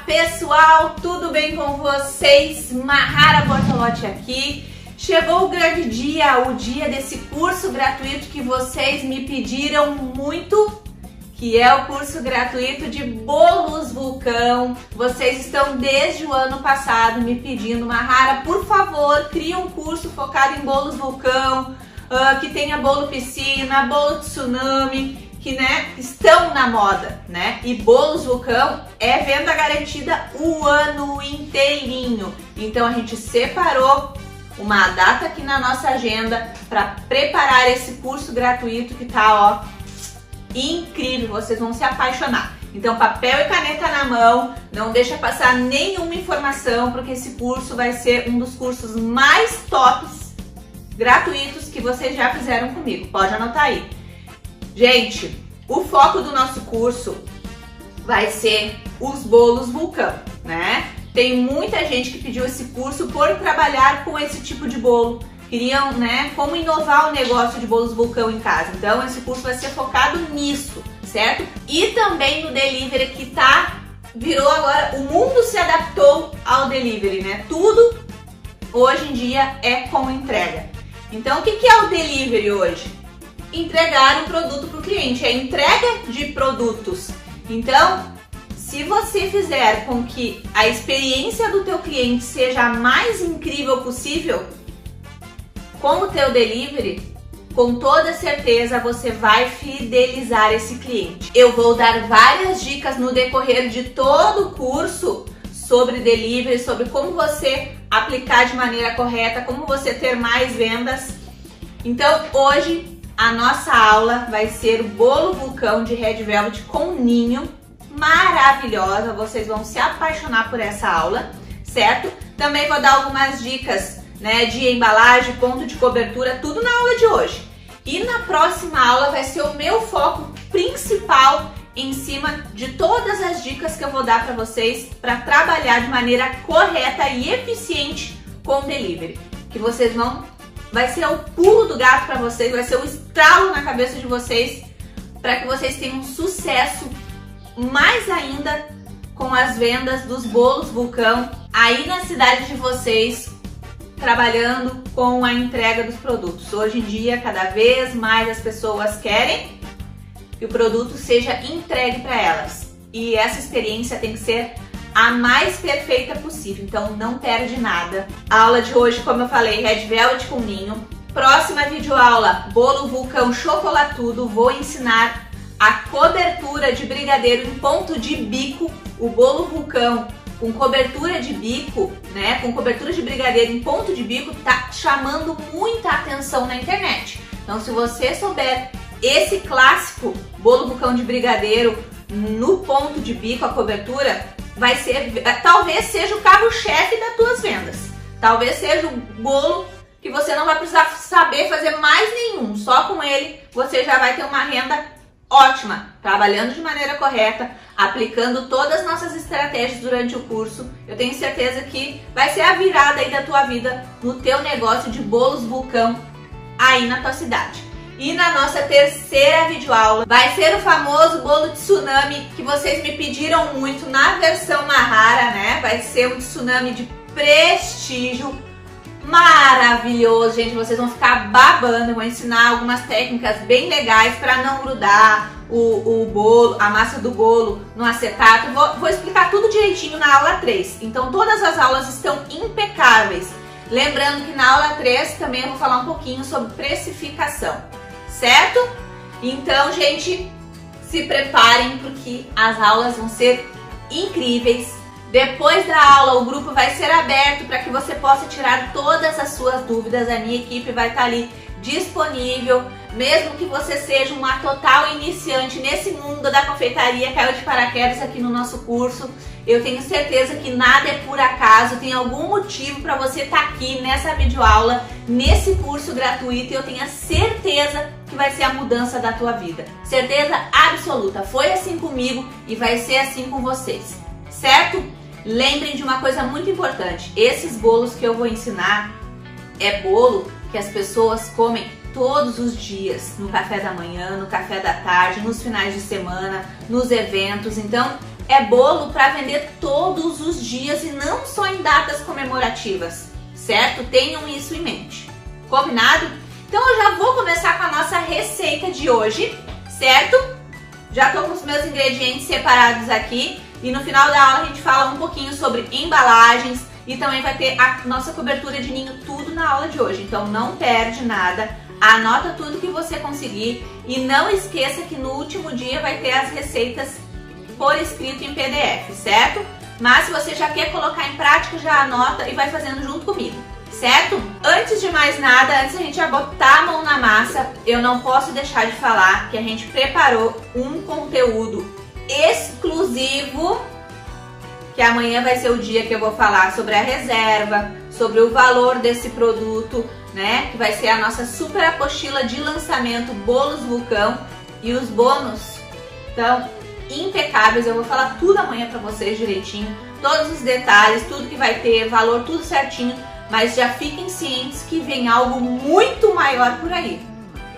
pessoal, tudo bem com vocês? Mahara Bortolotti aqui. Chegou o grande dia, o dia desse curso gratuito que vocês me pediram muito, que é o curso gratuito de bolos vulcão. Vocês estão desde o ano passado me pedindo, Mahara, por favor, cria um curso focado em bolos vulcão, que tenha bolo piscina, bolo tsunami, que estão na moda, E bolos vulcão é venda garantida o ano inteirinho. Então a gente separou uma data aqui na nossa agenda para preparar esse curso gratuito que tá, incrível, vocês vão se apaixonar. Então papel e caneta na mão, não deixa passar nenhuma informação, porque esse curso vai ser um dos cursos mais tops gratuitos que vocês já fizeram comigo. Pode anotar aí. Gente, o foco do nosso curso vai ser os bolos vulcão, Tem muita gente que pediu esse curso por trabalhar com esse tipo de bolo. Queriam, como inovar o negócio de bolos vulcão em casa. Então, esse curso vai ser focado nisso, certo? E também no delivery que virou agora, o mundo se adaptou ao delivery, Tudo hoje em dia é com entrega. Então, o que é o delivery hoje? Entregar um produto para o cliente, é entrega de produtos. Então, se você fizer com que a experiência do teu cliente seja a mais incrível possível, com o teu delivery, com toda certeza você vai fidelizar esse cliente. Eu vou dar várias dicas no decorrer de todo o curso sobre delivery, sobre como você aplicar de maneira correta, como você ter mais vendas. Então, hoje a nossa aula vai ser o bolo vulcão de Red Velvet com ninho, maravilhosa, vocês vão se apaixonar por essa aula, certo? Também vou dar algumas dicas, de embalagem, ponto de cobertura, tudo na aula de hoje. E na próxima aula vai ser o meu foco principal em cima de todas as dicas que eu vou dar para vocês para trabalhar de maneira correta e eficiente com o delivery, que vocês vai ser o pulo do gato para vocês, vai ser o estralo na cabeça de vocês, para que vocês tenham sucesso mais ainda com as vendas dos bolos vulcão aí na cidade de vocês, trabalhando com a entrega dos produtos. Hoje em dia, cada vez mais as pessoas querem que o produto seja entregue para elas, e essa experiência tem que ser a mais perfeita possível, então não perde nada. A aula de hoje, como eu falei, Red Velvet com ninho. Próxima videoaula, bolo vulcão chocolatudo, vou ensinar a cobertura de brigadeiro em ponto de bico. O bolo vulcão com cobertura de bico, com cobertura de brigadeiro em ponto de bico, tá chamando muita atenção na internet. Então, se você souber esse clássico bolo vulcão de brigadeiro no ponto de bico, a cobertura, vai ser, talvez seja o carro-chefe das tuas vendas. Talvez seja o bolo que você não vai precisar saber fazer mais nenhum. Só com ele você já vai ter uma renda ótima, trabalhando de maneira correta, aplicando todas as nossas estratégias durante o curso. Eu tenho certeza que vai ser a virada aí da tua vida no teu negócio de bolos vulcão aí na tua cidade. E na nossa terceira videoaula vai ser o famoso bolo tsunami que vocês me pediram muito na versão Mahara, Vai ser um tsunami de prestígio, maravilhoso, gente. Vocês vão ficar babando. Eu vou ensinar algumas técnicas bem legais para não grudar o bolo, a massa do bolo no acetato. Vou explicar tudo direitinho na aula 3. Então todas as aulas estão impecáveis. Lembrando que na aula 3 também eu vou falar um pouquinho sobre precificação, certo? Então, gente, se preparem porque as aulas vão ser incríveis. Depois da aula, o grupo vai ser aberto para que você possa tirar todas as suas dúvidas. A minha equipe vai estar ali disponível, mesmo que você seja uma total iniciante nesse mundo da confeitaria, caiu de paraquedas aqui no nosso curso. Eu tenho certeza que nada é por acaso, tem algum motivo para você estar aqui nessa videoaula, nesse curso gratuito, e eu tenho a certeza que vai ser a mudança da tua vida. Certeza absoluta, foi assim comigo e vai ser assim com vocês, certo? Lembrem de uma coisa muito importante, esses bolos que eu vou ensinar é bolo que as pessoas comem todos os dias, no café da manhã, no café da tarde, nos finais de semana, nos eventos. Então, é bolo para vender todos os dias e não só em datas comemorativas, certo? Tenham isso em mente. Combinado? Então eu já vou começar com a nossa receita de hoje, certo? Já tô com os meus ingredientes separados aqui e no final da aula a gente fala um pouquinho sobre embalagens e também vai ter a nossa cobertura de ninho tudo na aula de hoje. Então não perde nada, anota tudo que você conseguir e não esqueça que no último dia vai ter as receitas por escrito em PDF, certo? Mas se você já quer colocar em prática, já anota e vai fazendo junto comigo, certo? Antes de mais nada, antes da gente já botar a mão na massa, eu não posso deixar de falar que a gente preparou um conteúdo exclusivo, que amanhã vai ser o dia que eu vou falar sobre a reserva, sobre o valor desse produto, né? Que vai ser a nossa super apostila de lançamento Bolos Vulcão e os bônus estão impecáveis. Eu vou falar tudo amanhã pra vocês direitinho, todos os detalhes, tudo que vai ter, valor, tudo certinho. Mas já fiquem cientes que vem algo muito maior por aí,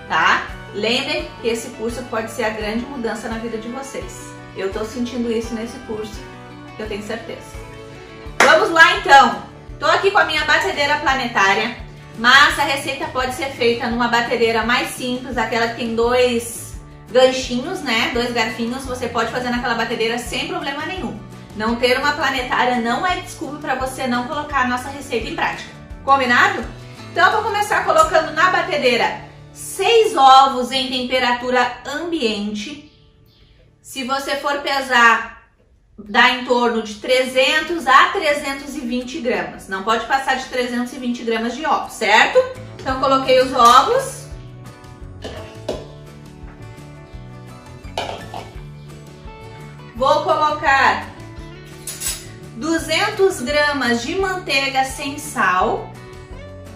tá? Lembrem que esse curso pode ser a grande mudança na vida de vocês. Eu tô sentindo isso nesse curso, eu tenho certeza. Vamos lá então! Tô aqui com a minha batedeira planetária, mas a receita pode ser feita numa batedeira mais simples, aquela que tem dois ganchinhos, né? Dois garfinhos, você pode fazer naquela batedeira sem problema nenhum. Não ter uma planetária não é desculpa para você não colocar a nossa receita em prática. Combinado? Então eu vou começar colocando na batedeira 6 ovos em temperatura ambiente. Se você for pesar, dá em torno de 300 a 320 gramas. Não pode passar de 320 gramas de ovos, certo? Então coloquei os ovos. Vou colocar 200 gramas de manteiga sem sal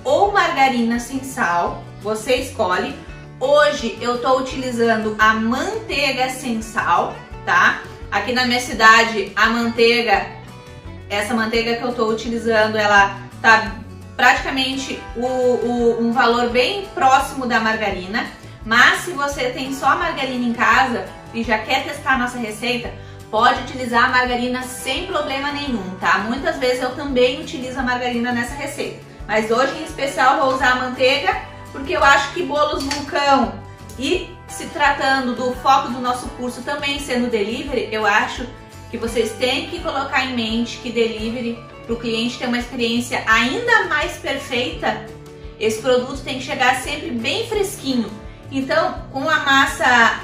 ou margarina sem sal, você escolhe. Hoje eu tô utilizando a manteiga sem sal, tá? Aqui na minha cidade a manteiga, essa manteiga que eu tô utilizando, ela tá praticamente um valor bem próximo da margarina. Mas se você tem só a margarina em casa e já quer testar a nossa receita, pode utilizar a margarina sem problema nenhum, tá? Muitas vezes eu também utilizo a margarina nessa receita, mas hoje em especial vou usar a manteiga, porque eu acho que Bolos Vulcão e se tratando do foco do nosso curso também sendo delivery, eu acho que vocês têm que colocar em mente que delivery, para o cliente ter uma experiência ainda mais perfeita, esse produto tem que chegar sempre bem fresquinho. Então, com a massa,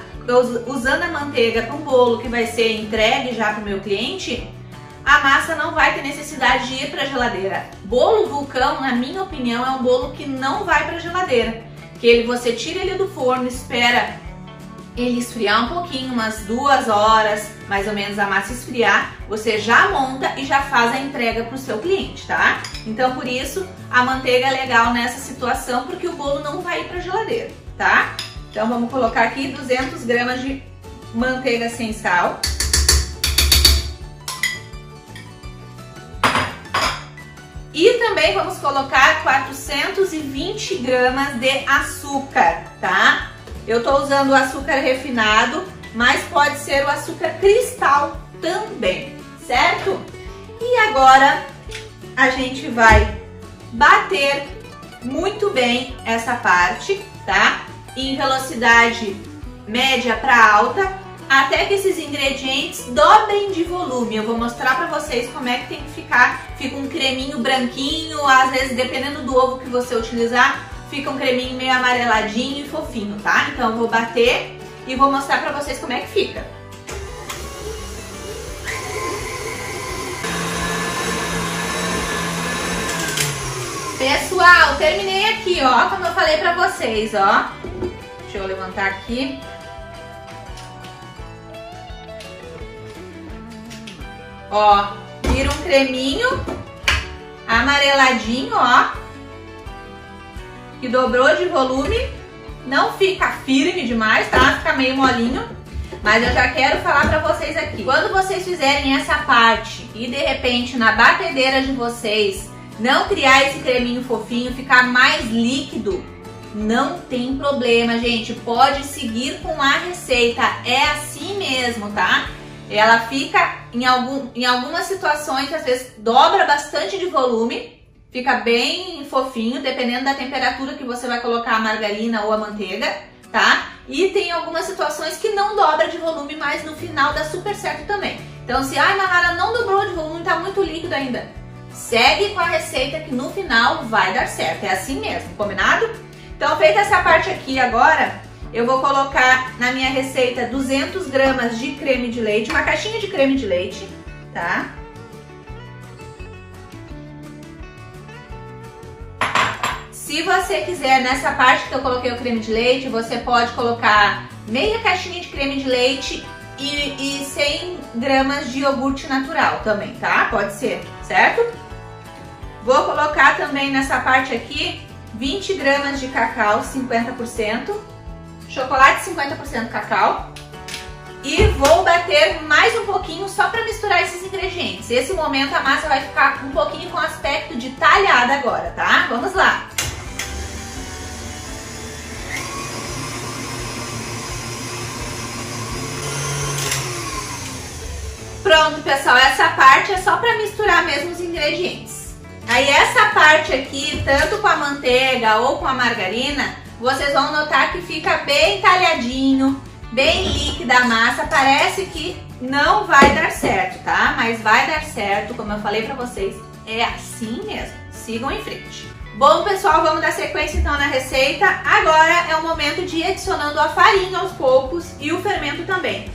usando a manteiga para um bolo que vai ser entregue já para o meu cliente, a massa não vai ter necessidade de ir para a geladeira. Bolo Vulcão, na minha opinião, é um bolo que não vai para a geladeira. Que você tira ele do forno, espera ele esfriar um pouquinho, umas 2 horas, mais ou menos a massa esfriar, você já monta e já faz a entrega para o seu cliente, tá? Então, por isso, a manteiga é legal nessa situação, porque o bolo não vai ir para a geladeira, tá? Então vamos colocar aqui 200 gramas de manteiga sem sal. E também vamos colocar 420 gramas de açúcar, tá? Eu tô usando o açúcar refinado, mas pode ser o açúcar cristal também, certo? E agora a gente vai bater muito bem essa parte, tá? Em velocidade média para alta, até que esses ingredientes dobrem de volume. Eu vou mostrar para vocês como é que tem que ficar. Fica um creminho branquinho, às vezes dependendo do ovo que você utilizar, fica um creminho meio amareladinho e fofinho, tá? Então eu vou bater e vou mostrar para vocês como é que fica. Pessoal, terminei aqui, ó, como eu falei pra vocês, ó. Deixa eu levantar aqui. Ó, vira um creminho amareladinho, ó. Que dobrou de volume. Não fica firme demais, tá? Fica meio molinho. Mas eu já quero falar pra vocês aqui. Quando vocês fizerem essa parte e de repente na batedeira de vocês não criar esse creminho fofinho, ficar mais líquido, não tem problema, gente. Pode seguir com a receita. É assim mesmo, tá? Ela fica, em algumas situações, às vezes dobra bastante de volume, fica bem fofinho, dependendo da temperatura que você vai colocar a margarina ou a manteiga, tá? E tem algumas situações que não dobra de volume, mas no final dá super certo também. Então se, ai Mahara, não dobrou de volume, tá muito líquido ainda, segue com a receita que no final vai dar certo, é assim mesmo, combinado? Então feita essa parte aqui agora, eu vou colocar na minha receita 200 gramas de creme de leite, uma caixinha de creme de leite, tá? Se você quiser, nessa parte que eu coloquei o creme de leite, você pode colocar meia caixinha de creme de leite e 100 gramas de iogurte natural também, tá? Pode ser, certo? Vou colocar também nessa parte aqui 20 gramas de cacau, 50%. Chocolate 50% cacau, e vou bater mais um pouquinho só para misturar esses ingredientes. Esse momento a massa vai ficar um pouquinho com aspecto de talhada agora, tá? Vamos lá! Pronto, pessoal, essa parte é só para misturar mesmo os ingredientes. Aí essa parte aqui, tanto com a manteiga ou com a margarina, vocês vão notar que fica bem talhadinho, bem líquida a massa. Parece que não vai dar certo, tá? Mas vai dar certo, como eu falei pra vocês, é assim mesmo. Sigam em frente. Bom, pessoal, vamos dar sequência então na receita. Agora é o momento de ir adicionando a farinha aos poucos e o fermento também.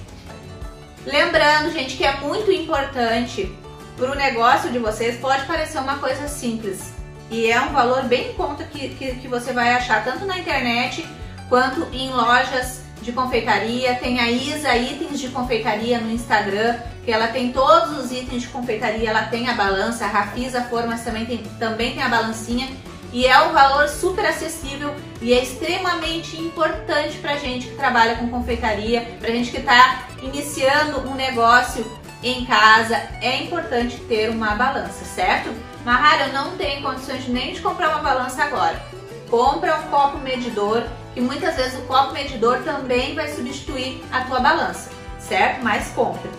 Lembrando, gente, que é muito importante pro negócio de vocês, pode parecer uma coisa simples. E é um valor bem em conta que você vai achar tanto na internet quanto em lojas de confeitaria. Tem a Isa Itens de Confeitaria no Instagram, que ela tem todos os itens de confeitaria, ela tem a balança, a Rafisa Formas também tem a balancinha. E é um valor super acessível e é extremamente importante pra gente que trabalha com confeitaria, pra gente que tá iniciando um negócio em casa, é importante ter uma balança, certo? Mahara, eu não tenho condições nem de comprar uma balança agora. Compra um copo medidor, que muitas vezes o copo medidor também vai substituir a tua balança, certo? Mas compra.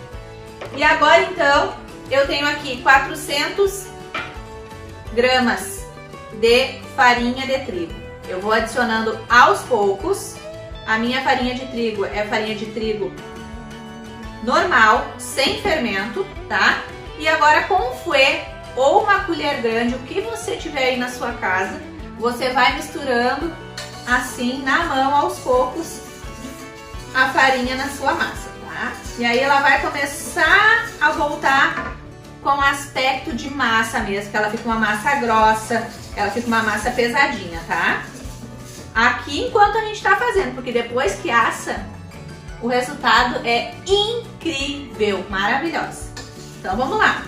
E agora então, eu tenho aqui 400 gramas de farinha de trigo. Eu vou adicionando aos poucos. A minha farinha de trigo é farinha de trigo normal, sem fermento, tá? E agora com um fouet ou uma colher grande, o que você tiver aí na sua casa, você vai misturando assim na mão aos poucos a farinha na sua massa, tá? E aí ela vai começar a voltar com aspecto de massa mesmo, que ela fica uma massa grossa, ela fica uma massa pesadinha, tá? Aqui enquanto a gente tá fazendo, porque depois que assa, o resultado é incrível, maravilhoso. Então vamos lá.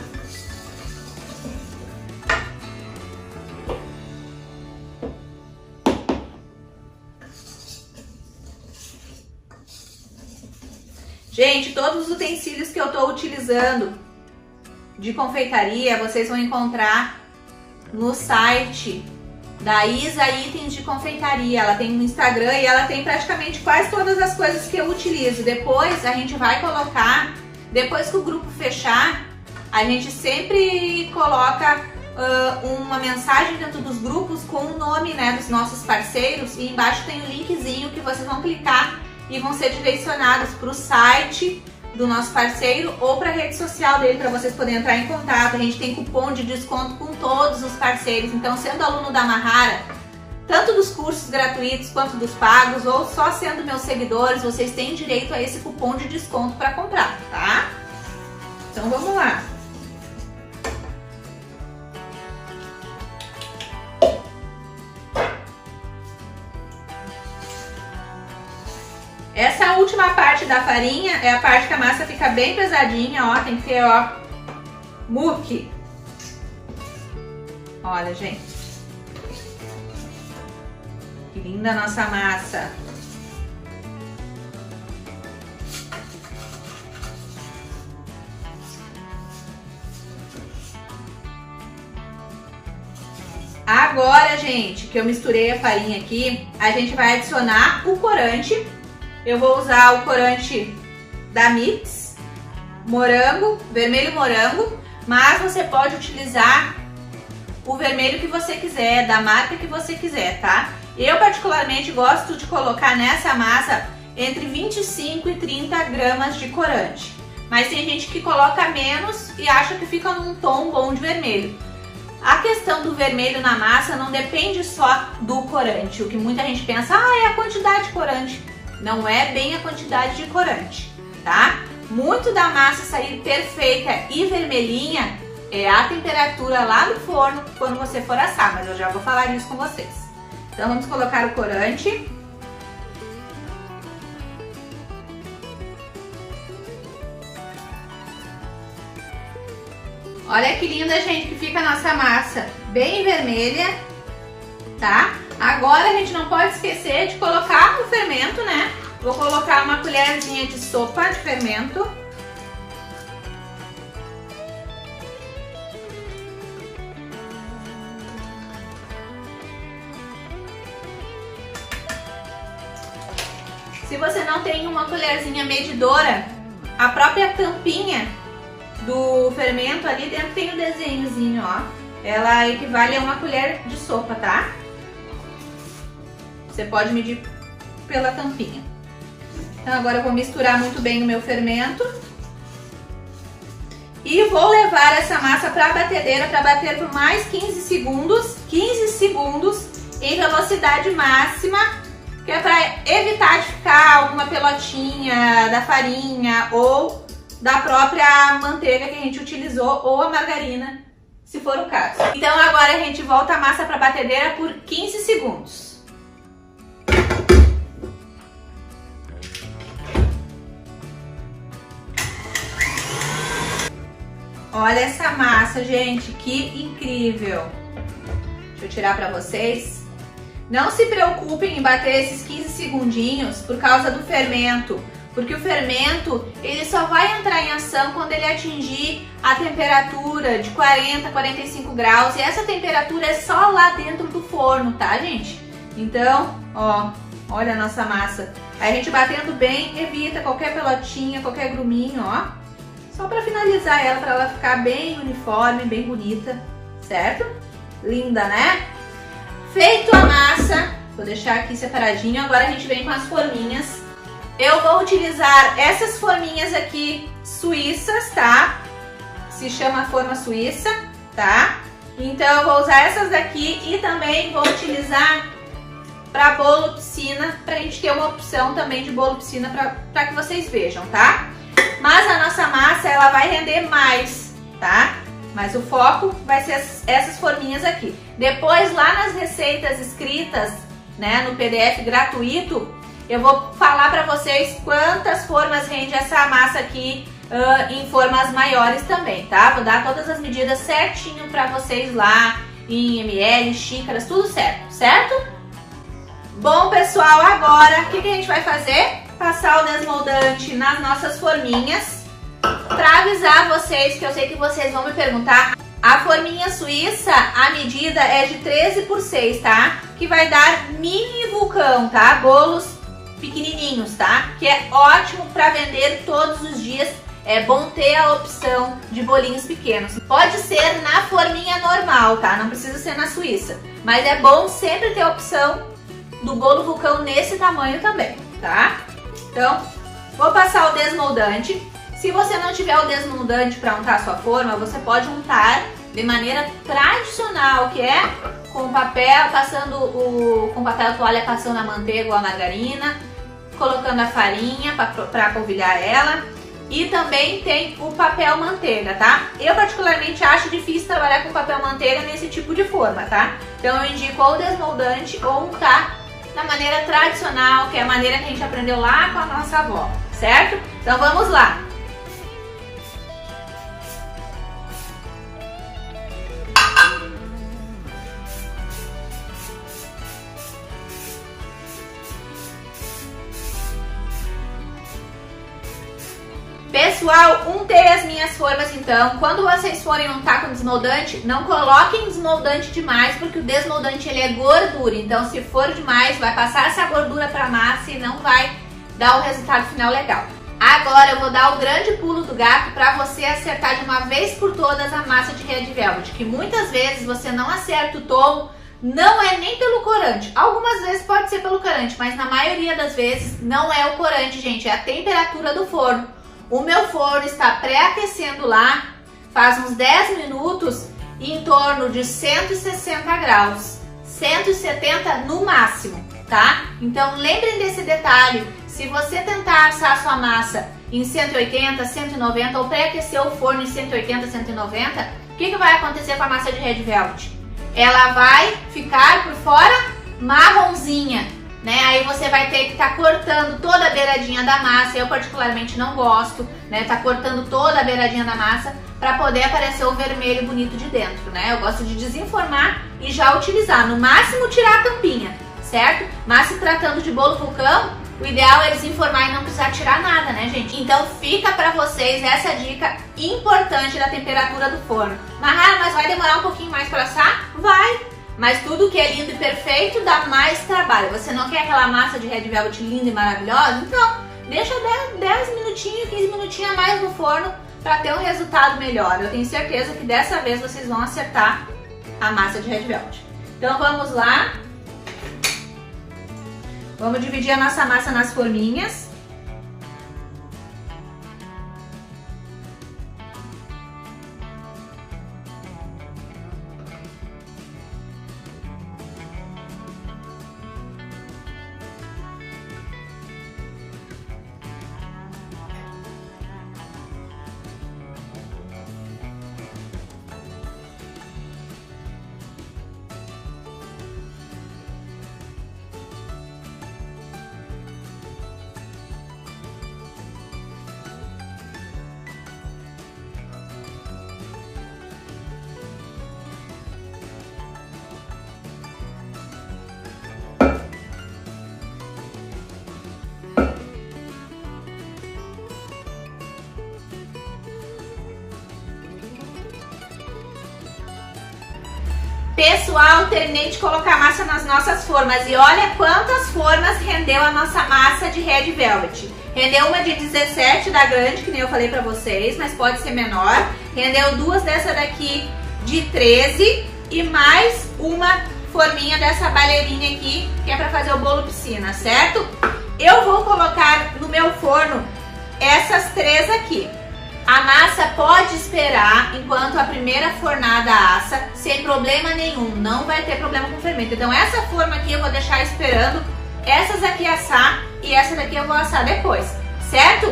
Gente, todos os utensílios que eu tô utilizando de confeitaria, vocês vão encontrar no site da Isa Itens de Confeitaria. Ela tem um Instagram e ela tem praticamente quase todas as coisas que eu utilizo. Depois a gente vai colocar, depois que o grupo fechar, a gente sempre coloca uma mensagem dentro dos grupos com o nome, né, dos nossos parceiros, e embaixo tem um linkzinho que vocês vão clicar e vão ser direcionados para o site do nosso parceiro ou para a rede social dele, para vocês poderem entrar em contato. A gente tem cupom de desconto com todos os parceiros, então sendo aluno da Mahara, tanto dos cursos gratuitos quanto dos pagos, ou só sendo meus seguidores, vocês têm direito a esse cupom de desconto para comprar, tá? Então vamos lá. Essa última parte da farinha é a parte que a massa fica bem pesadinha, ó, tem que ter, ó, muque. Olha, gente. Que linda a nossa massa. Agora, gente, que eu misturei a farinha aqui, a gente vai adicionar o corante. Eu vou usar o corante da Mix. morango, vermelho morango, mas você pode utilizar o vermelho que você quiser, da marca que você quiser, tá? Eu particularmente gosto de colocar nessa massa entre 25 e 30 gramas de corante. Mas tem gente que coloca menos e acha que fica num tom bom de vermelho. A questão do vermelho na massa não depende só do corante. O que muita gente pensa, é a quantidade de corante. Não é bem a quantidade de corante, tá? Muito da massa sair perfeita e vermelhinha é a temperatura lá no forno quando você for assar, mas eu já vou falar disso com vocês. Então vamos colocar o corante. Olha que linda, gente, que fica a nossa massa bem vermelha, tá? Agora a gente não pode esquecer de colocar o fermento, né? Vou colocar uma colherzinha de sopa de fermento. Se você não tem uma colherzinha medidora, a própria tampinha do fermento ali dentro tem o desenhozinho, ó. Ela equivale a uma colher de sopa, tá? Você pode medir pela tampinha. Então agora eu vou misturar muito bem o meu fermento. E vou levar essa massa para a batedeira para bater por mais 15 segundos. 15 segundos em velocidade máxima, que é para evitar de ficar alguma pelotinha da farinha ou da própria manteiga que a gente utilizou ou a margarina, se for o caso. Então agora a gente volta a massa para a batedeira por 15 segundos. Olha essa massa, gente, que incrível! Deixa eu tirar para vocês. Não se preocupem em bater esses 15 segundinhos por causa do fermento, porque o fermento ele só vai entrar em ação quando ele atingir a temperatura de 40, 45 graus, e essa temperatura é só lá dentro do forno, tá, gente? Então, ó, olha a nossa massa. Aí a gente batendo bem, evita qualquer pelotinha, qualquer gruminho, ó. Só para finalizar ela, para ela ficar bem uniforme, bem bonita, certo? Linda, né? Feito a massa, vou deixar aqui separadinho, agora a gente vem com as forminhas. Eu vou utilizar essas forminhas aqui suíças, tá? Se chama forma suíça, tá? Então eu vou usar essas daqui e também vou utilizar para bolo piscina, pra gente ter uma opção também de bolo piscina para que vocês vejam, tá? Mas a nossa massa ela vai render mais, tá? Mas o foco vai ser essas forminhas aqui. Depois lá nas receitas escritas, né, no PDF gratuito, eu vou falar para vocês quantas formas rende essa massa aqui em formas maiores também, tá? Vou dar todas as medidas certinho para vocês lá em ml, xícaras, tudo certo, certo? Bom, pessoal, agora o que a gente vai fazer? Passar o desmoldante nas nossas forminhas. Para avisar vocês, que eu sei que vocês vão me perguntar, a forminha suíça, a medida é de 13 por 6, tá? Que vai dar mini vulcão, tá? Bolos pequenininhos, tá? Que é ótimo para vender todos os dias. É bom ter a opção de bolinhos pequenos. Pode ser na forminha normal, tá? Não precisa ser na suíça. Mas é bom sempre ter a opção do bolo vulcão nesse tamanho também, tá? Então, vou passar o desmoldante. Se você não tiver o desmoldante para untar a sua forma, você pode untar de maneira tradicional, que é com papel, com papel toalha passando a manteiga ou a margarina, colocando a farinha para polvilhar ela. E também tem o papel manteiga, tá? Eu particularmente acho difícil trabalhar com papel manteiga nesse tipo de forma, tá? Então eu indico ou desmoldante ou untar da maneira tradicional, que é a maneira que a gente aprendeu lá com a nossa avó, certo? Então vamos lá! Pessoal, untei as minhas formas então. Quando vocês forem untar com desmoldante, não coloquem desmoldante demais, porque o desmoldante ele é gordura. Então se for demais, vai passar essa gordura para a massa e não vai dar o resultado final legal. Agora eu vou dar o grande pulo do gato para você acertar de uma vez por todas a massa de Red Velvet, que muitas vezes você não acerta o tom, não é nem pelo corante. Algumas vezes pode ser pelo corante, mas na maioria das vezes não é o corante, gente, é a temperatura do forno. O meu forno está pré-aquecendo lá, faz uns 10 minutos, em torno de 160 graus, 170 no máximo, tá? Então lembrem desse detalhe, se você tentar assar a sua massa em 180, 190 ou pré-aquecer o forno em 180, 190, o que vai acontecer com a massa de Red Velvet? Ela vai ficar por fora marronzinha, né? Aí você vai ter que estar cortando toda a beiradinha da massa. Eu particularmente não gosto, né? Tá cortando toda a beiradinha da massa para poder aparecer o vermelho bonito de dentro, né? Eu gosto de desenformar e já utilizar, no máximo tirar a tampinha, certo? Mas se tratando de bolo vulcão, o ideal é desenformar e não precisar tirar nada, né, gente? Então fica pra vocês essa dica importante da temperatura do forno. Mahara, mas vai demorar um pouquinho mais pra assar? Vai! Mas tudo que é lindo e perfeito dá mais trabalho. Você não quer aquela massa de Red Velvet linda e maravilhosa? Então, deixa 10 minutinhos, 15 minutinhos a mais no forno pra ter um resultado melhor. Eu tenho certeza que dessa vez vocês vão acertar a massa de Red Velvet. Então vamos lá. Vamos dividir a nossa massa nas forminhas. Pessoal, terminei de colocar a massa nas nossas formas e olha quantas formas rendeu a nossa massa de Red Velvet. Rendeu uma de 17 da grande, que nem eu falei pra vocês, mas pode ser menor. Rendeu duas dessa daqui de 13 e mais uma forminha dessa baleirinha aqui, que é pra fazer o bolo piscina, certo? Eu vou colocar no meu forno essas três aqui. A massa pode esperar enquanto a primeira fornada assa, sem problema nenhum, não vai ter problema com o fermento. Então essa forma aqui eu vou deixar esperando, essas aqui assar e essa daqui eu vou assar depois, certo?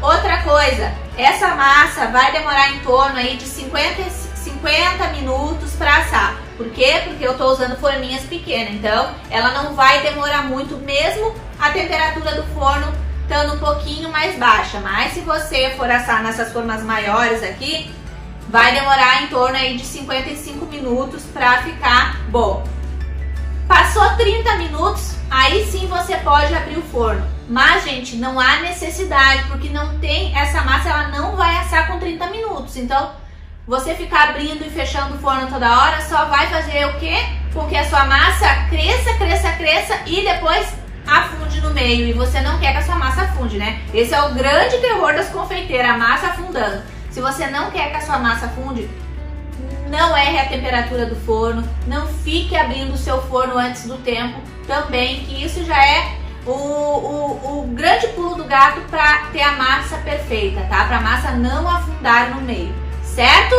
Outra coisa, essa massa vai demorar em torno aí de 50 minutos para assar. Por quê? Porque eu estou usando forminhas pequenas, então ela não vai demorar muito, mesmo a temperatura do forno estando um pouquinho mais baixa. Mas se você for assar nessas formas maiores aqui, vai demorar em torno aí de 55 minutos para ficar bom. Passou 30 minutos, aí sim você pode abrir o forno. Mas, gente, não há necessidade, porque não tem essa massa, ela não vai assar com 30 minutos. Então, você ficar abrindo e fechando o forno toda hora só vai fazer o quê? Com que a sua massa cresça e depois afunde no meio. E você não quer que a sua massa afunde, né? Esse é o grande terror das confeiteiras, a massa afundando. Se você não quer que a sua massa afunde, não erre a temperatura do forno, não fique abrindo o seu forno antes do tempo também, que isso já é o grande pulo do gato para ter a massa perfeita, tá? Para a massa não afundar no meio, certo?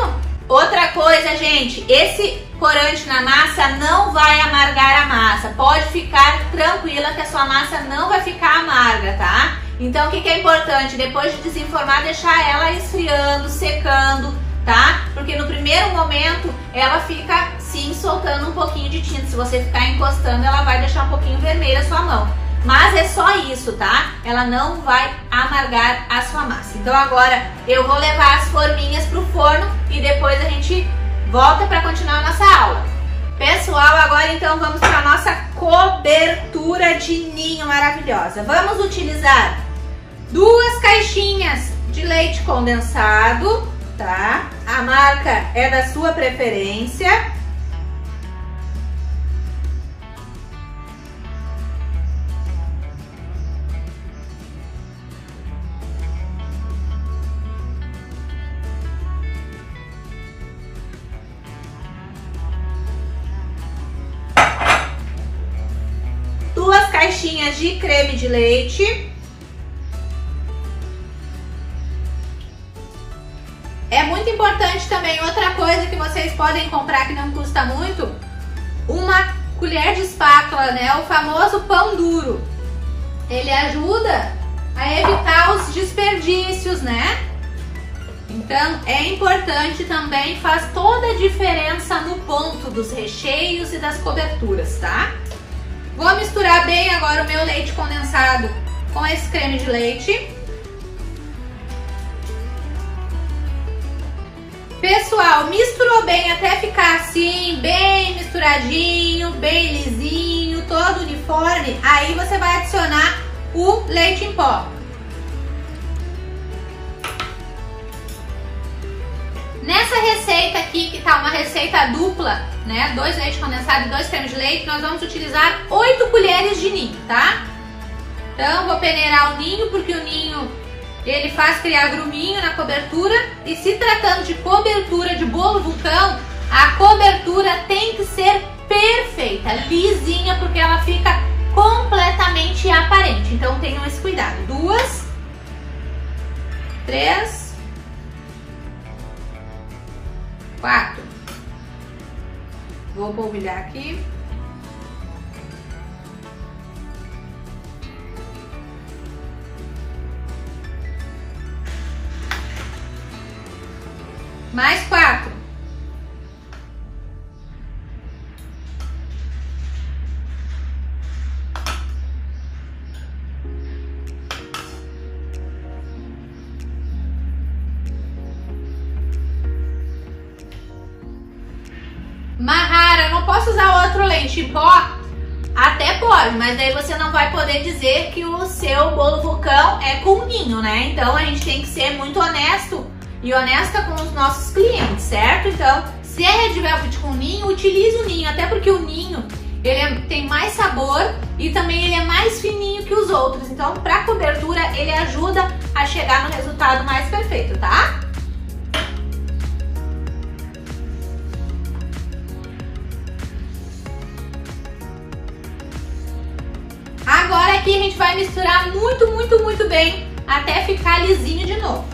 Outra coisa, gente, esse corante na massa não vai amargar a massa. Pode ficar tranquila que a sua massa não vai ficar amarga, tá? Então o que é importante? Depois de desenformar, deixar ela esfriando, secando, tá? Porque no primeiro momento ela fica sim soltando um pouquinho de tinta. Se você ficar encostando, ela vai deixar um pouquinho vermelha a sua mão. Mas é só isso, tá? Ela não vai amargar a sua massa. Então agora eu vou levar as forminhas pro forno e depois a gente volta para continuar a nossa aula. Pessoal, agora então vamos para a nossa cobertura de ninho maravilhosa. Vamos utilizar 2 caixinhas de leite condensado, tá? A marca é da sua preferência. caixinhas de creme de leite. É muito importante também, outra coisa que vocês podem comprar que não custa muito, uma colher de espátula, né? O famoso pão duro. Ele ajuda a evitar os desperdícios, né? Então é importante também, faz toda a diferença no ponto dos recheios e das coberturas, tá? Vou misturar bem agora o meu leite condensado com esse creme de leite. Pessoal, misturou bem até ficar assim, bem misturadinho, bem lisinho, todo uniforme. Aí você vai adicionar o leite em pó. Nessa receita aqui, que tá uma receita dupla, né? 2 leite condensado e 2 cremes de leite, nós vamos utilizar 8 colheres de ninho, tá? Então, vou peneirar o ninho, porque o ninho ele faz criar gruminho na cobertura. E se tratando de cobertura de bolo vulcão, a cobertura tem que ser perfeita, lisinha, porque ela fica completamente aparente. Então tenham esse cuidado. 2, 3, 4. Vou polvilhar aqui. Mais 4. Mahara, eu não posso usar outro leite em pó? Até pode, mas daí você não vai poder dizer que o seu bolo vulcão é com ninho, né? Então a gente tem que ser muito honesto e honesta com os nossos clientes, certo? Então, se é Red Velvet com ninho, utilize o ninho, até porque o ninho ele tem mais sabor e também ele é mais fininho que os outros. Então, para cobertura, ele ajuda a chegar no resultado mais perfeito, tá? Agora aqui a gente vai misturar muito bem até ficar lisinho de novo.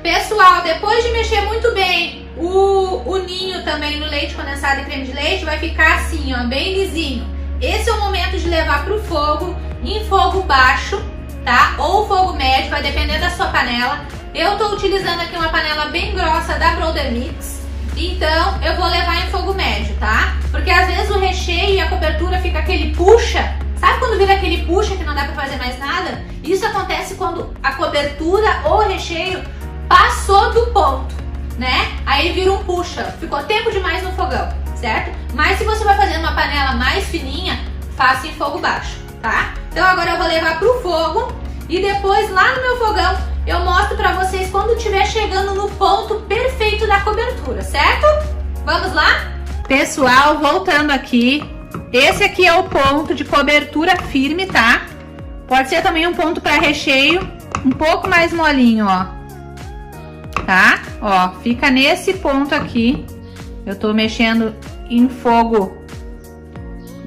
Pessoal, depois de mexer muito bem o ninho também no leite condensado e creme de leite, vai ficar assim, ó, bem lisinho. Esse é o momento de levar pro fogo, em fogo baixo, tá? Ou fogo médio, vai depender da sua panela. Eu tô utilizando aqui uma panela bem grossa da Brother Mix, então eu vou levar em fogo médio, tá? Porque às vezes o recheio e a cobertura fica aquele puxa. Sabe quando vira aquele puxa que não dá pra fazer mais nada? Isso acontece quando a cobertura ou o recheio passou do ponto, né? Aí vira um puxa, ficou tempo demais no fogão, certo? Mas se você vai fazer uma panela mais fininha, faça em fogo baixo, tá? Então agora eu vou levar pro fogo e depois lá no meu fogão eu mostro pra vocês quando estiver chegando no ponto perfeito da cobertura, certo? Vamos lá? Pessoal, voltando aqui, esse aqui é o ponto de cobertura firme, tá? Pode ser também um ponto para recheio, um pouco mais molinho, ó. Tá? Ó, fica nesse ponto aqui. Eu tô mexendo em fogo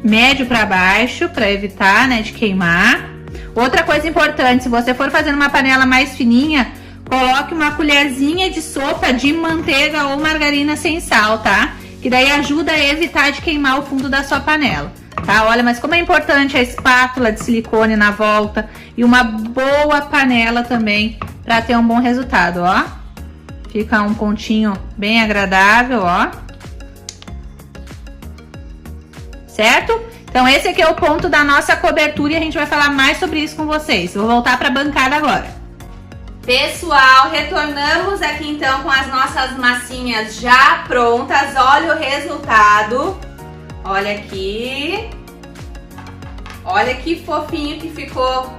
médio para baixo, para evitar, né, de queimar. Outra coisa importante, se você for fazendo uma panela mais fininha, coloque uma colherzinha de sopa de manteiga ou margarina sem sal, tá? Que daí ajuda a evitar de queimar o fundo da sua panela, tá? Olha, mas como é importante a espátula de silicone na volta e uma boa panela também para ter um bom resultado, ó. Fica um pontinho bem agradável, ó. Certo? Então esse aqui é o ponto da nossa cobertura e a gente vai falar mais sobre isso com vocês. Vou voltar para a bancada agora. Pessoal, retornamos aqui então com as nossas massinhas já prontas. Olha o resultado. Olha aqui. Olha que fofinho que ficou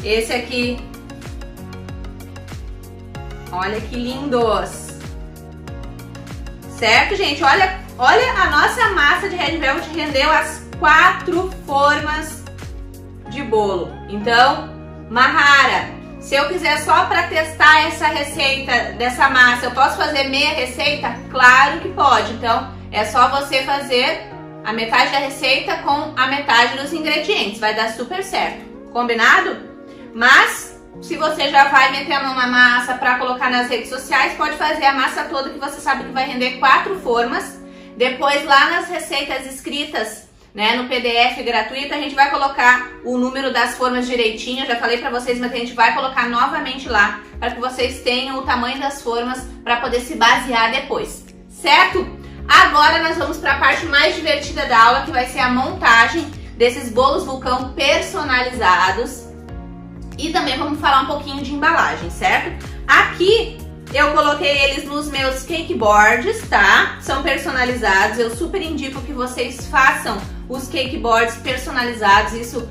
esse aqui. Olha que lindos. Certo, gente? Olha a nossa massa de Red Velvet rendeu as 4 formas de bolo. Então, Mahara, se eu quiser só para testar essa receita dessa massa, eu posso fazer meia receita? Claro que pode. Então, é só você fazer a metade da receita com a metade dos ingredientes. Vai dar super certo. Combinado? Mas, se você já vai meter a mão na massa para colocar nas redes sociais, pode fazer a massa toda, que você sabe que vai render 4 formas. Depois, lá nas receitas escritas, né, no PDF gratuito, a gente vai colocar o número das formas direitinho. Eu já falei para vocês, mas a gente vai colocar novamente lá, para que vocês tenham o tamanho das formas para poder se basear depois, certo? Agora nós vamos para a parte mais divertida da aula, que vai ser a montagem desses bolos vulcão personalizados. E também vamos falar um pouquinho de embalagem, certo? Aqui eu coloquei eles nos meus cake boards, tá? São personalizados. Eu super indico que vocês façam os cake boards personalizados. Isso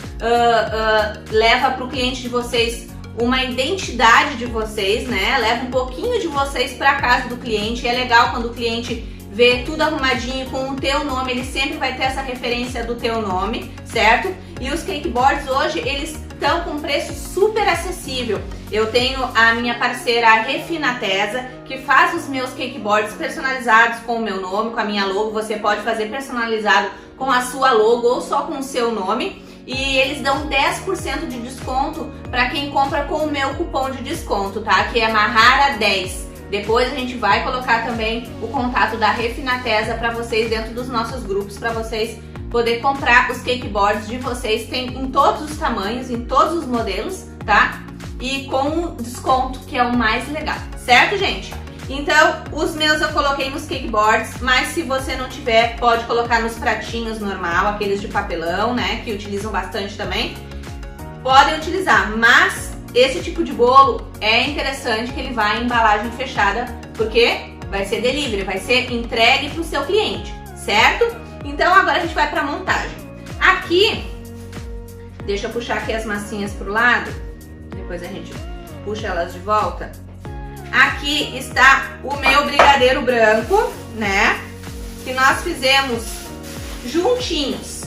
leva para o cliente de vocês uma identidade de vocês, né? Leva um pouquinho de vocês para casa do cliente. É legal quando o cliente vê tudo arrumadinho com o teu nome, ele sempre vai ter essa referência do teu nome, certo? E os cake boards hoje, eles estão com um preço super acessível. Eu tenho a minha parceira a Refinatesa, que faz os meus cake boards personalizados com o meu nome, com a minha logo. Você pode fazer personalizado com a sua logo ou só com o seu nome. E eles dão 10% de desconto para quem compra com o meu cupom de desconto, tá? Que é Mahara10. Depois a gente vai colocar também o contato da Refinatesa para vocês dentro dos nossos grupos, para vocês poder comprar os cake boards de vocês. Tem em todos os tamanhos, em todos os modelos, tá? E com desconto, que é o mais legal, certo, gente? Então, os meus eu coloquei nos cake boards, mas se você não tiver, pode colocar nos pratinhos normal, aqueles de papelão, né, que utilizam bastante também. Podem utilizar, mas esse tipo de bolo é interessante que ele vá em embalagem fechada, porque vai ser delivery, vai ser entregue para o seu cliente, certo? Então agora a gente vai para a montagem. Aqui, deixa eu puxar aqui as massinhas pro lado, depois a gente puxa elas de volta. Aqui está o meu brigadeiro branco, né? Que nós fizemos juntinhos.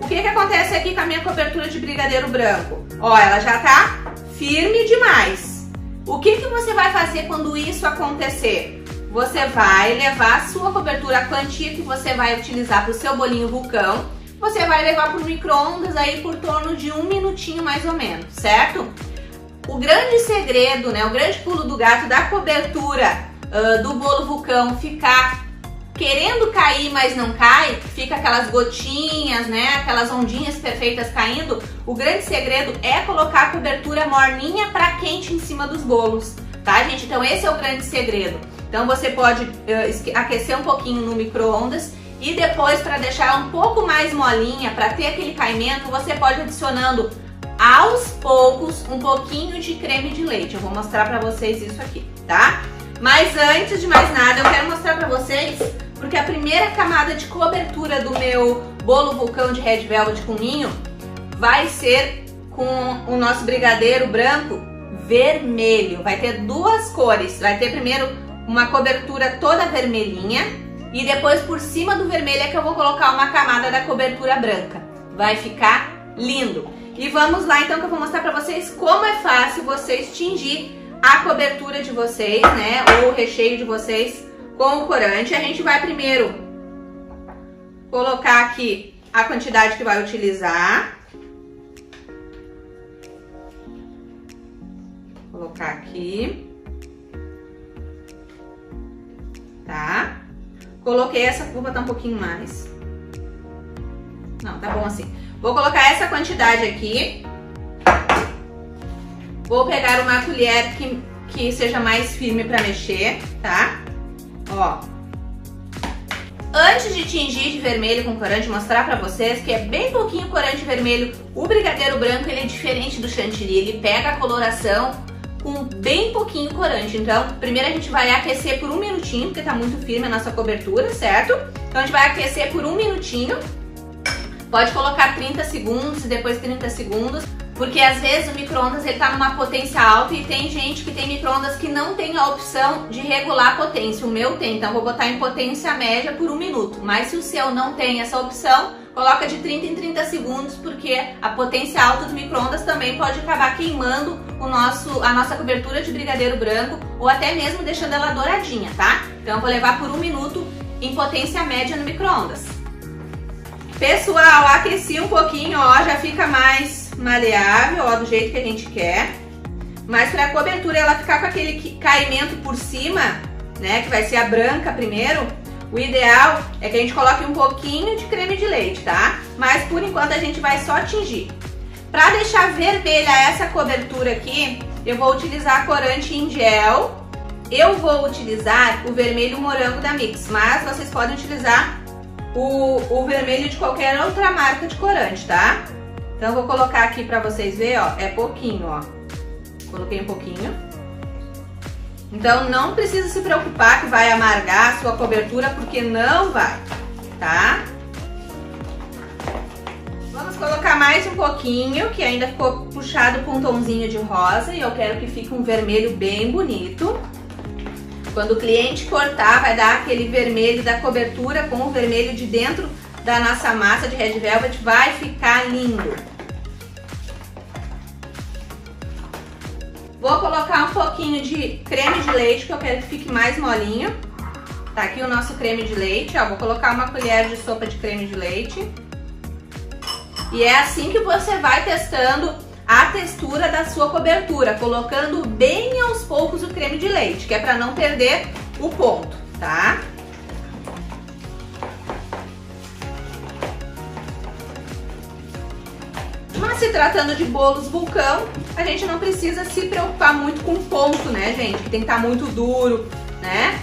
O que acontece aqui com a minha cobertura de brigadeiro branco? Ó, ela já tá firme demais. O que você vai fazer quando isso acontecer? Você vai levar a sua cobertura, a quantia que você vai utilizar para o seu bolinho vulcão, você vai levar para o micro-ondas aí por torno de 1 minutinho mais ou menos, certo? O grande segredo, né, o grande pulo do gato da cobertura do bolo vulcão ficar querendo cair, mas não cai, fica aquelas gotinhas, né, aquelas ondinhas perfeitas caindo. O grande segredo é colocar a cobertura morninha para quente em cima dos bolos, tá, gente? Então esse é o grande segredo. Então você pode aquecer um pouquinho no micro-ondas e depois, para deixar ela um pouco mais molinha, para ter aquele caimento, você pode adicionando aos poucos um pouquinho de creme de leite. Eu vou mostrar para vocês isso aqui, tá? Mas antes de mais nada, eu quero mostrar para vocês, porque a primeira camada de cobertura do meu bolo vulcão de Red Velvet com ninho vai ser com o nosso brigadeiro branco vermelho. Vai ter duas cores. Vai ter primeiro uma cobertura toda vermelhinha e depois por cima do vermelho é que eu vou colocar uma camada da cobertura branca. Vai ficar lindo. E vamos lá então, que eu vou mostrar pra vocês como é fácil vocês tingir a cobertura de vocês, né, ou o recheio de vocês com o corante. A gente vai primeiro colocar aqui a quantidade que vai utilizar. Vou colocar aqui. Tá? Coloquei essa, vou botar um pouquinho mais. Não, tá bom assim. Vou colocar essa quantidade aqui. Vou pegar uma colher que seja mais firme para mexer, tá? Ó. Antes de tingir de vermelho com corante, mostrar pra vocês que é bem pouquinho corante vermelho. O brigadeiro branco, ele é diferente do chantilly. Ele pega a coloração com bem pouquinho corante. Então, primeiro a gente vai aquecer por 1 minutinho, porque tá muito firme a nossa cobertura, certo? Então a gente vai aquecer por 1 minutinho. Pode colocar 30 segundos e depois 30 segundos, porque às vezes o micro-ondas ele tá numa potência alta e tem gente que tem micro-ondas que não tem a opção de regular a potência. O meu tem, então vou botar em potência média por 1 minuto. Mas se o seu não tem essa opção, coloca de 30 em 30 segundos, porque a potência alta do micro-ondas também pode acabar queimando a nossa cobertura de brigadeiro branco ou até mesmo deixando ela douradinha, tá? Então eu vou levar por 1 minuto em potência média no micro-ondas. Pessoal, aqueci um pouquinho, ó, já fica mais maleável, ó, do jeito que a gente quer. Mas para a cobertura ela ficar com aquele caimento por cima, né, que vai ser a branca primeiro, o ideal é que a gente coloque um pouquinho de creme de leite, tá? Mas por enquanto a gente vai só tingir. Para deixar vermelha essa cobertura aqui, eu vou utilizar corante em gel. Eu vou utilizar o vermelho morango da Mix, mas vocês podem utilizar o vermelho de qualquer outra marca de corante, tá? Então eu vou colocar aqui para vocês verem, ó, é pouquinho, ó. Coloquei um pouquinho. Então não precisa se preocupar que vai amargar a sua cobertura, porque não vai, tá? Vamos colocar mais um pouquinho, que ainda ficou puxado com um tomzinho de rosa, e eu quero que fique um vermelho bem bonito. Quando o cliente cortar, vai dar aquele vermelho da cobertura com o vermelho de dentro da nossa massa de Red Velvet, vai ficar lindo. Vou colocar um pouquinho de creme de leite, que eu quero que fique mais molinho. Tá aqui o nosso creme de leite, ó, vou colocar uma colher de sopa de creme de leite. E é assim que você vai testando a textura da sua cobertura, colocando bem aos poucos o creme de leite, que é para não perder o ponto, tá? Mas se tratando de bolos vulcão, a gente não precisa se preocupar muito com o ponto, né, gente? Que tem que estar muito duro, né?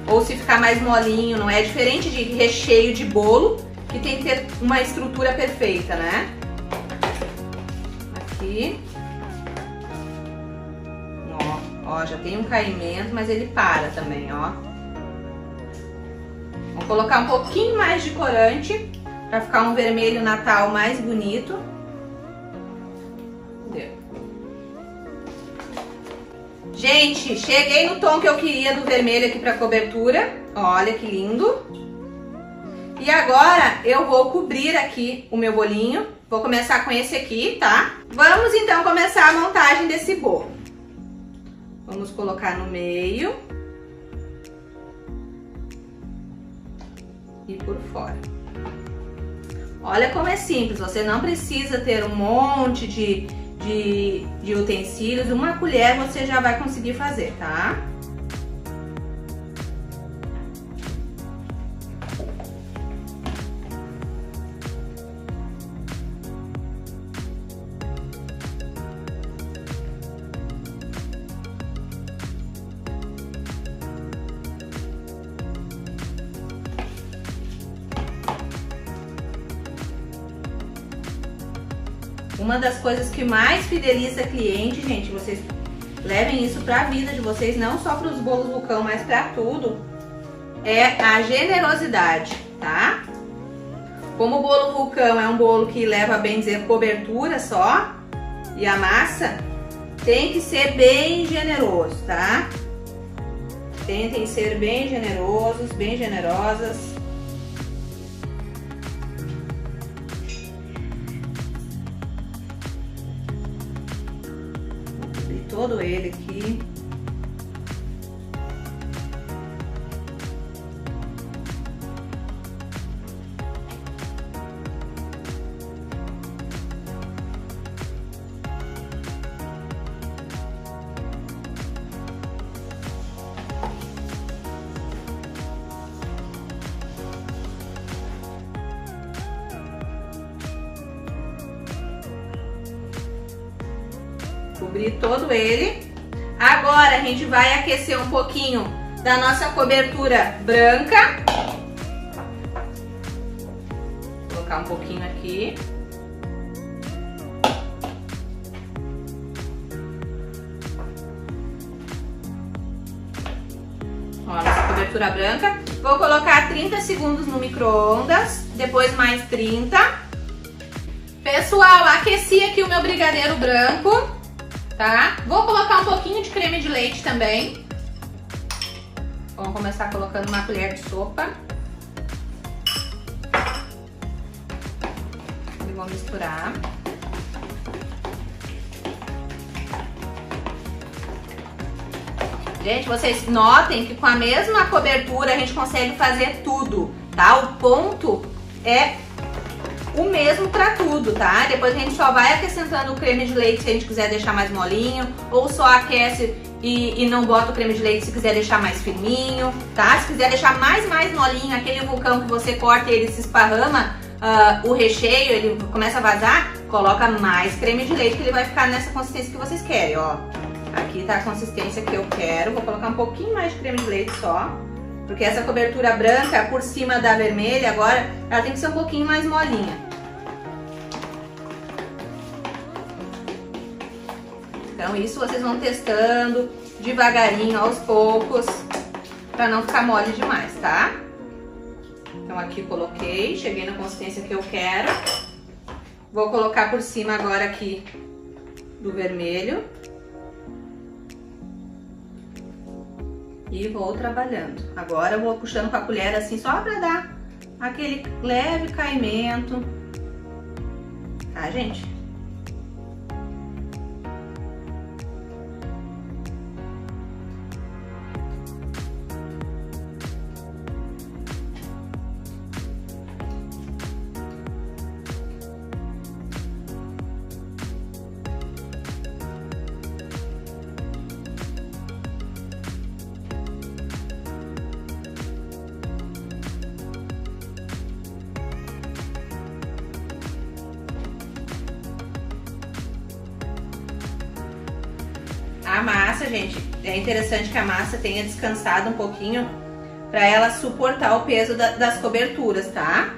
Ou se ficar mais molinho, não é diferente de recheio de bolo, que tem que ter uma estrutura perfeita, né? Aqui. Ó, já tem um caimento, mas ele para também, ó. Vou colocar um pouquinho mais de corante para ficar um vermelho natal mais bonito. Gente, cheguei no tom que eu queria do vermelho aqui para cobertura. Olha que lindo. E agora eu vou cobrir aqui o meu bolinho. Vou começar com esse aqui, tá? Vamos então começar a montagem desse bolo. Vamos colocar no meio. E por fora. Olha como é simples, você não precisa ter um monte de utensílios. Uma colher você já vai conseguir fazer, tá? Uma das coisas que mais fideliza cliente, gente, vocês levem isso pra vida de vocês, não só para os bolos vulcão, mas para tudo, é a generosidade, tá? Como o bolo vulcão é um bolo que leva, bem dizer, cobertura só, e a massa tem que ser bem generoso, tá? Tentem ser bem generosos, bem generosas. Todo ele aqui. Cobrir todo ele. Agora a gente vai aquecer um pouquinho da nossa cobertura branca. Vou colocar um pouquinho aqui. Ó, nossa cobertura branca. Vou colocar 30 segundos no micro-ondas, depois mais 30. Pessoal, aqueci aqui o meu brigadeiro branco. Tá? Vou colocar um pouquinho de creme de leite também. Vamos começar colocando uma colher de sopa. E vou misturar. Gente, vocês notem que com a mesma cobertura a gente consegue fazer tudo, tá? O ponto é o mesmo pra tudo, tá? Depois a gente só vai acrescentando o creme de leite se a gente quiser deixar mais molinho, ou só aquece e não bota o creme de leite se quiser deixar mais firminho, tá? Se quiser deixar mais molinho, aquele vulcão que você corta e ele se esparrama, o recheio, ele começa a vazar, coloca mais creme de leite que ele vai ficar nessa consistência que vocês querem, ó. Aqui tá a consistência que eu quero, vou colocar um pouquinho mais de creme de leite só, porque essa cobertura branca por cima da vermelha agora, ela tem que ser um pouquinho mais molinha. Então isso vocês vão testando devagarinho, aos poucos, pra não ficar mole demais, tá? Então aqui coloquei, cheguei na consistência que eu quero. Vou colocar por cima agora aqui do vermelho. E vou trabalhando. Agora eu vou puxando com a colher assim, só pra dar aquele leve caimento. Tá, gente? A massa, gente, é interessante que a massa tenha descansado um pouquinho para ela suportar o peso das coberturas, tá?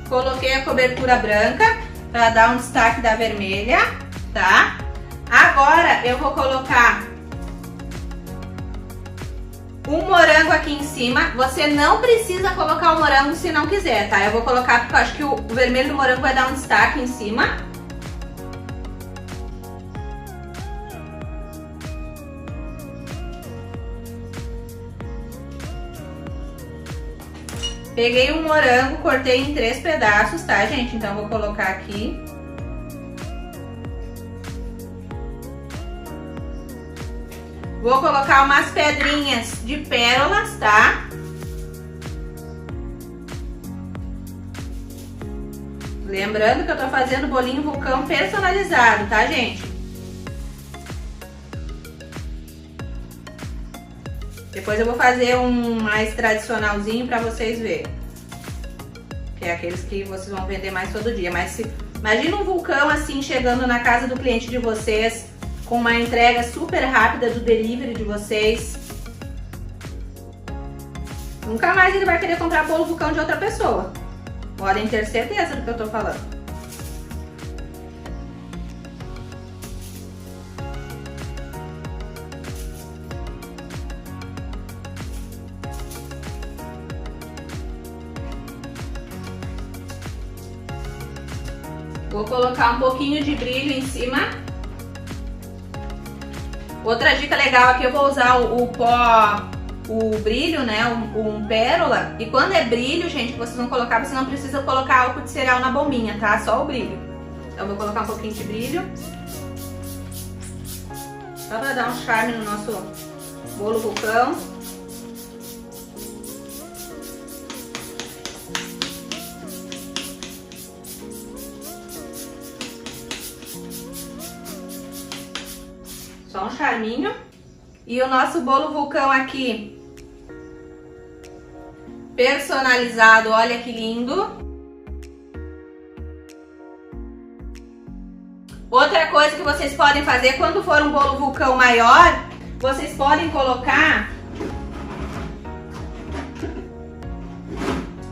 Coloquei a cobertura branca para dar um destaque da vermelha, tá? Agora eu vou colocar um morango aqui em cima. Você não precisa colocar o morango se não quiser, tá? Eu vou colocar porque eu acho que o vermelho do morango vai dar um destaque em cima. Peguei um morango, cortei em 3 pedaços, tá, gente? Então, vou colocar aqui. Vou colocar umas pedrinhas de pérolas, tá? Lembrando que eu tô fazendo bolinho vulcão personalizado, tá, gente? Depois eu vou fazer um mais tradicionalzinho pra vocês verem. Que é aqueles que vocês vão vender mais todo dia. Mas imagina um vulcão assim chegando na casa do cliente de vocês, com uma entrega super rápida do delivery de vocês. Nunca mais ele vai querer comprar bolo vulcão de outra pessoa. Podem ter certeza do que eu tô falando. Vou colocar um pouquinho de brilho em cima. Outra dica legal aqui, eu vou usar o brilho, né, um pérola. E quando é brilho, gente, que vocês vão colocar, você não precisa colocar álcool de cereal na bombinha, tá? Só o brilho. Então eu vou colocar um pouquinho de brilho. Só pra dar um charme no nosso bolo vulcão. Só um charminho. E o nosso bolo vulcão aqui, personalizado, olha que lindo. Outra coisa que vocês podem fazer, quando for um bolo vulcão maior, vocês podem colocar...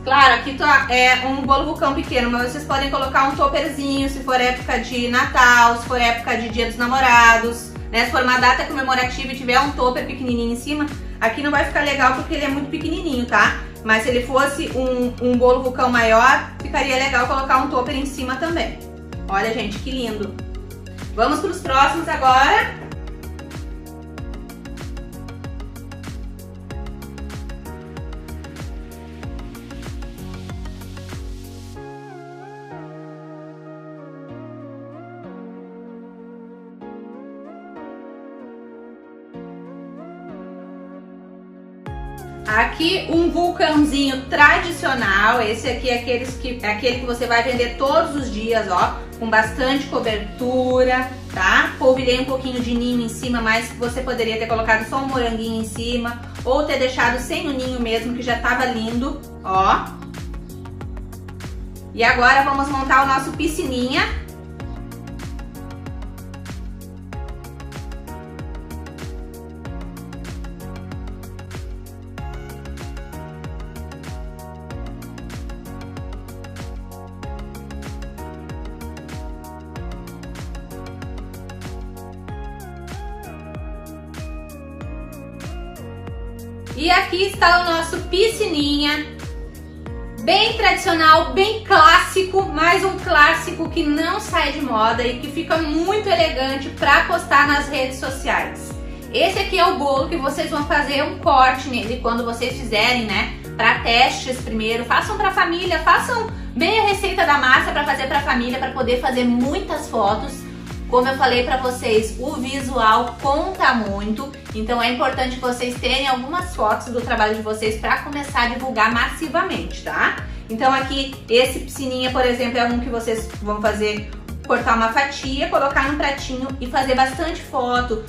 Claro, aqui é um bolo vulcão pequeno, mas vocês podem colocar um topperzinho, se for época de Natal, se for época de Dia dos Namorados, né? Se for uma data comemorativa e tiver um topper pequenininho em cima, aqui não vai ficar legal porque ele é muito pequenininho, tá? Mas se ele fosse um bolo vulcão maior, ficaria legal colocar um topper em cima também. Olha, gente, que lindo! Vamos para os próximos agora. Aqui um vulcãozinho tradicional, esse aqui é aquele que você vai vender todos os dias, ó, com bastante cobertura, tá? Polvilhei um pouquinho de ninho em cima, mas você poderia ter colocado só um moranguinho em cima, ou ter deixado sem o ninho mesmo, que já tava lindo, ó. E agora vamos montar o nosso piscininha. E aqui está o nosso piscininha, bem tradicional, bem clássico, mas um clássico que não sai de moda e que fica muito elegante para postar nas redes sociais. Esse aqui é o bolo que vocês vão fazer um corte nele quando vocês fizerem, né? Para testes primeiro, façam para a família, façam bem a receita da massa para fazer para a família, para poder fazer muitas fotos. Como eu falei para vocês, o visual conta muito, então é importante que vocês tenham algumas fotos do trabalho de vocês para começar a divulgar massivamente, tá? Então aqui, esse piscininha, por exemplo, é um que vocês vão fazer, cortar uma fatia, colocar no pratinho e fazer bastante foto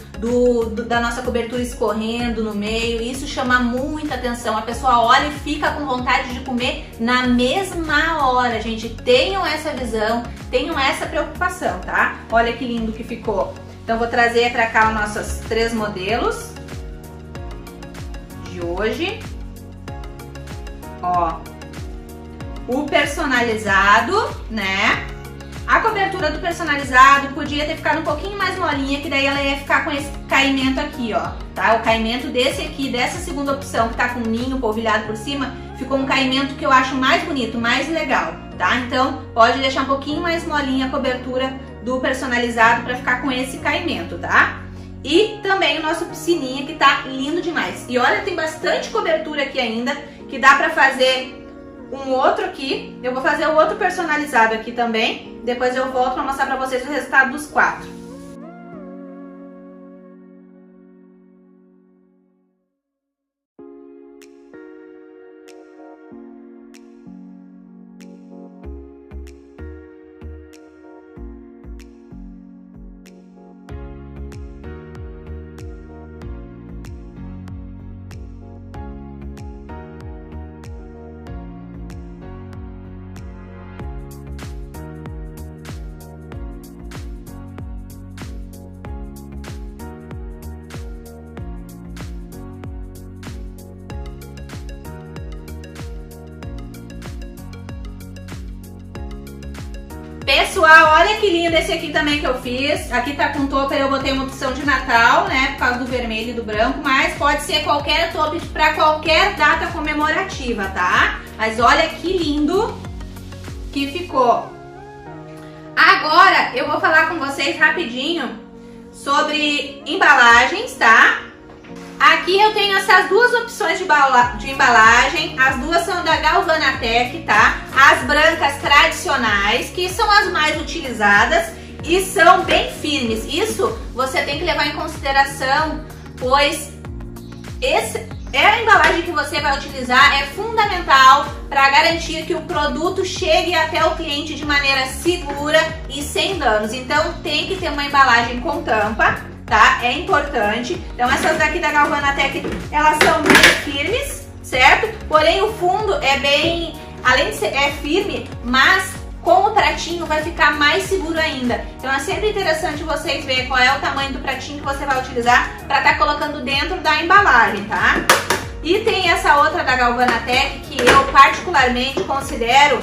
da nossa cobertura escorrendo no meio. Isso chama muita atenção, a pessoa olha e fica com vontade de comer na mesma hora, gente. Tenham essa visão, tenham essa preocupação, tá? Olha que lindo que ficou. Então vou trazer pra cá os nossos 3 modelos de hoje. Ó, o personalizado, né? A cobertura do personalizado podia ter ficado um pouquinho mais molinha, que daí ela ia ficar com esse caimento aqui, ó, tá? O caimento desse aqui, dessa segunda opção, que tá com ninho polvilhado por cima, ficou um caimento que eu acho mais bonito, mais legal, tá? Então, pode deixar um pouquinho mais molinha a cobertura do personalizado pra ficar com esse caimento, tá? E também o nosso piscininha, que tá lindo demais. E olha, tem bastante cobertura aqui ainda, que dá pra fazer um outro aqui. Eu vou fazer o outro personalizado aqui também. Depois eu volto para mostrar para vocês o resultado dos 4. Pessoal, olha que lindo esse aqui também que eu fiz. Aqui tá com topper, eu botei uma opção de Natal, né, por causa do vermelho e do branco, mas pode ser qualquer topper para qualquer data comemorativa, tá? Mas olha que lindo que ficou. Agora eu vou falar com vocês rapidinho sobre embalagens, tá? Aqui eu tenho essas 2 opções de embalagem, as duas são da Galvanatec, tá? As brancas tradicionais, que são as mais utilizadas e são bem firmes. Isso você tem que levar em consideração, pois a embalagem que você vai utilizar é fundamental para garantir que o produto chegue até o cliente de maneira segura e sem danos. Então tem que ter uma embalagem com tampa, tá? É importante. Então essas daqui da Galvanatec, elas são bem firmes, certo? Porém o fundo é bem, além de ser firme, mas com o pratinho vai ficar mais seguro ainda. Então é sempre interessante vocês verem qual é o tamanho do pratinho que você vai utilizar para estar colocando dentro da embalagem, tá? E tem essa outra da Galvanatec que eu particularmente considero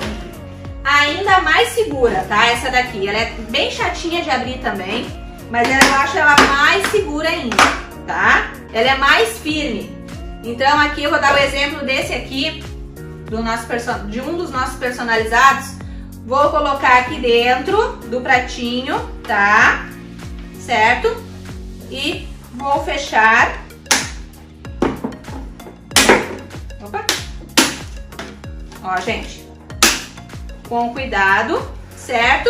ainda mais segura, tá? Essa daqui, ela é bem chatinha de abrir também, mas eu acho ela mais segura ainda, tá? Ela é mais firme. Então aqui eu vou dar o exemplo desse aqui, de um dos nossos personalizados. Vou colocar aqui dentro do pratinho, tá? certo? E vou fechar. Opa! Ó, gente, com cuidado, certo?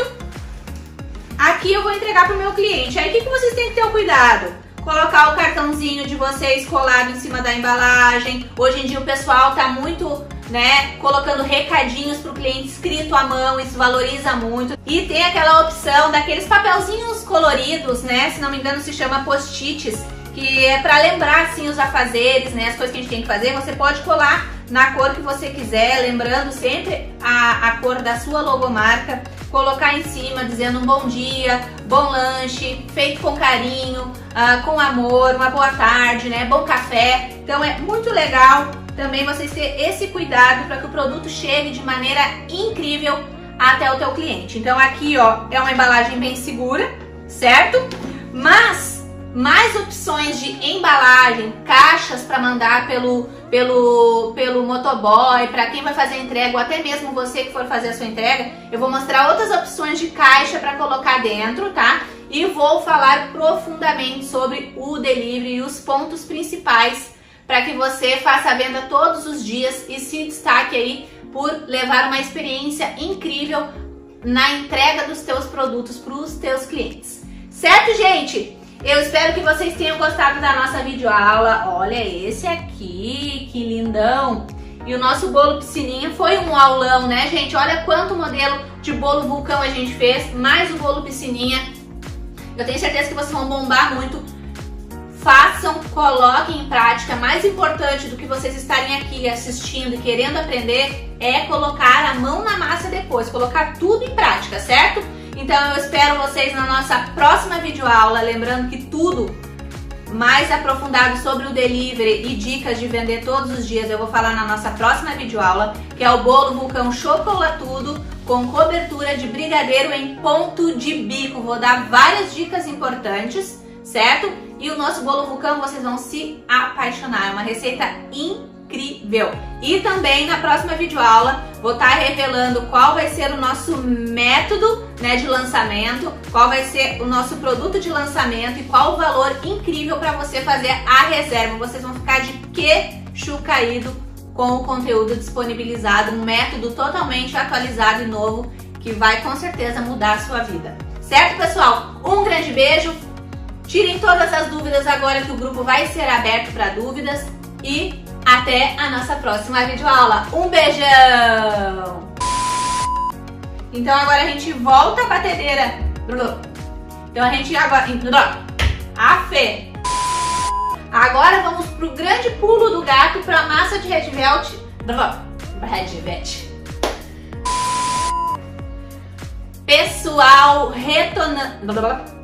Aqui eu vou entregar pro meu cliente. Aí o que vocês têm que ter o cuidado? Colocar o cartãozinho de vocês colado em cima da embalagem. Hoje em dia o pessoal tá muito, né, colocando recadinhos pro cliente escrito à mão, isso valoriza muito. E tem aquela opção daqueles papelzinhos coloridos, né, se não me engano se chama post-its, que é para lembrar assim os afazeres, né, as coisas que a gente tem que fazer. Você pode colar na cor que você quiser, lembrando sempre a cor da sua logomarca, colocar em cima dizendo um bom dia, bom lanche, feito com carinho, com amor, uma boa tarde, né, bom café. Então é muito legal também vocês terem esse cuidado para que o produto chegue de maneira incrível até o teu cliente. Então aqui, ó, é uma embalagem bem segura, certo? Mas mais opções de embalagem, caixas para mandar pelo motoboy, para quem vai fazer a entrega, ou até mesmo você que for fazer a sua entrega, eu vou mostrar outras opções de caixa para colocar dentro, tá? E vou falar profundamente sobre o delivery e os pontos principais para que você faça a venda todos os dias e se destaque aí por levar uma experiência incrível na entrega dos teus produtos para os teus clientes. Certo, gente? Eu espero que vocês tenham gostado da nossa videoaula. Olha esse aqui, que lindão! E o nosso bolo piscininha foi um aulão, né, gente? Olha quanto modelo de bolo vulcão a gente fez, mais o bolo piscininha. Eu tenho certeza que vocês vão bombar muito. Façam, coloquem em prática. Mais importante do que vocês estarem aqui assistindo e querendo aprender é colocar a mão na massa depois, colocar tudo em prática, certo? Então eu espero vocês na nossa próxima videoaula, lembrando que tudo mais aprofundado sobre o delivery e dicas de vender todos os dias eu vou falar na nossa próxima videoaula, que é o bolo vulcão chocolatudo com cobertura de brigadeiro em ponto de bico. Vou dar várias dicas importantes, certo? E o nosso bolo vulcão vocês vão se apaixonar, é uma receita incrível. E também na próxima videoaula vou estar revelando qual vai ser o nosso método, né, de lançamento, qual vai ser o nosso produto de lançamento e qual o valor incrível para você fazer a reserva. Vocês vão ficar de queixo caído com o conteúdo disponibilizado, um método totalmente atualizado e novo que vai com certeza mudar a sua vida. Certo, pessoal? Um grande beijo. Tirem todas as dúvidas agora que o grupo vai ser aberto para dúvidas e até a nossa próxima videoaula. Um beijão! Então agora a gente volta a batedeira. Então a gente agora... Afe! Agora vamos pro grande pulo do gato para a massa de Red Velvet. Pessoal, retornando...